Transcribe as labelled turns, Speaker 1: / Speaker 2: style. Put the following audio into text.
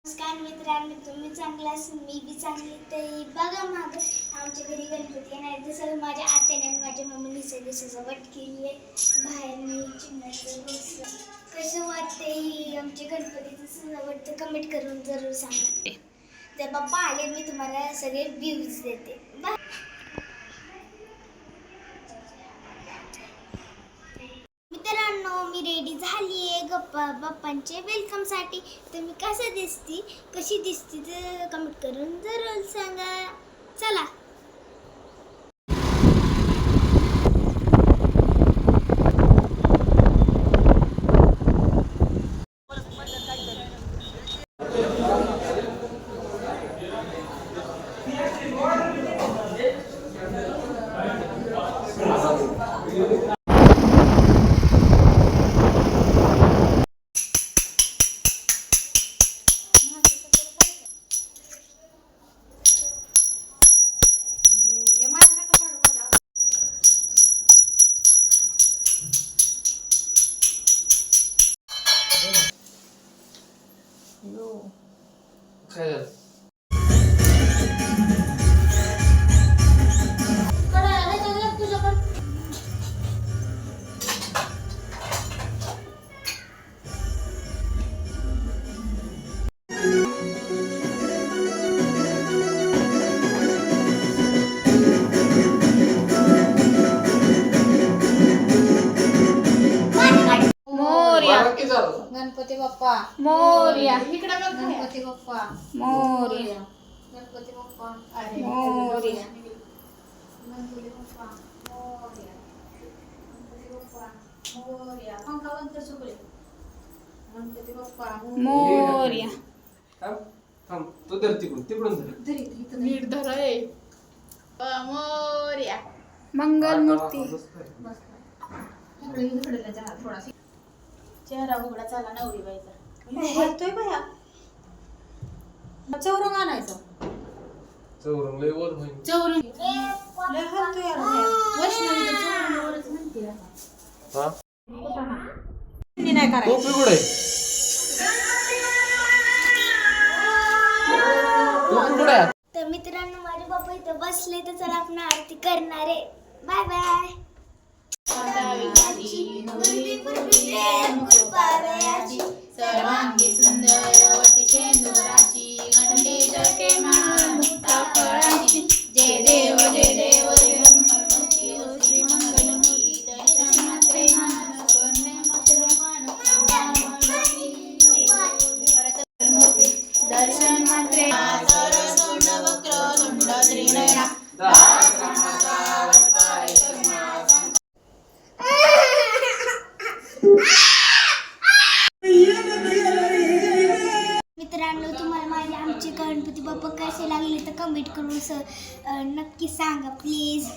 Speaker 1: नमस्कार मित्रांनो, तुम्ही चांगला असून मी बी चांगली. तर बघा माग आमच्या घरी गणपती येणार. जसं माझ्या आत्याने आणि माझ्या मम्मीने सगळे सजावट केली आहे. बाहेर मी चिन्हाचं बसलं. कसं वाटते आमच्या गणपतीचं सजावट तर कमेंट करून जरूर सांगा. तर बाप्पा आले मी तुम्हाला सगळे व्ह्यूज देते. मित्रांनो, मी रेडी झाली आहे बाप्पांचे वेलकमसाठी. तर मी कशी दिसती तर कमेंट करून जरूर सांगा. चला.
Speaker 2: काय झालं?
Speaker 3: गणपती बाप्पा
Speaker 4: मोरया.
Speaker 3: गणपती बाप्पा
Speaker 4: मोरया.
Speaker 3: गणपती बाप्पा
Speaker 4: मोरया.
Speaker 3: गणपती बाप्पा मोरया. गणपती बाप्पा मोरया. पंखा बंद कर सुकले. गणपती बाप्पा
Speaker 4: मोरया.
Speaker 2: थांब थांब, तू धर तिकडून धर.
Speaker 4: नीट धराय. मोरया. मंगलमूर्ती.
Speaker 3: थोडासा चेहरा उघडा चाला नवरी बाईचा. हलतोय बाया. चौरंग आणायचं.
Speaker 2: चौरंग लय वर होईल.
Speaker 3: चौरंग लय हलतोय यार बाया. वैष्णवी तर चौरंगावरच म्हणते आता.
Speaker 2: हा?
Speaker 3: मी नाही करायचं.
Speaker 2: टोपी कुठे? टोपी कुठे आहे?
Speaker 1: तर मित्रांनो, माझे बाप्पा इथं बसले. तर चला आपण आरती करणार आहे. Bye bye.
Speaker 4: सर्वांगी सुंदर वटी शेंदुराची गंडी टके मान मुक्ता फळाची. जय देव श्री मंगलमूर्ती दर्शन मात्रे मान कन्या मात्रे मान दर्शन मात्रे सरसुंड वक्रतुंड त्रिनयना
Speaker 1: मित्रांनो, तुम्हाला माझे आमचे गणपती बाप्पा कसे लागले तर कमेंट करून नक्की सांगा प्लीज.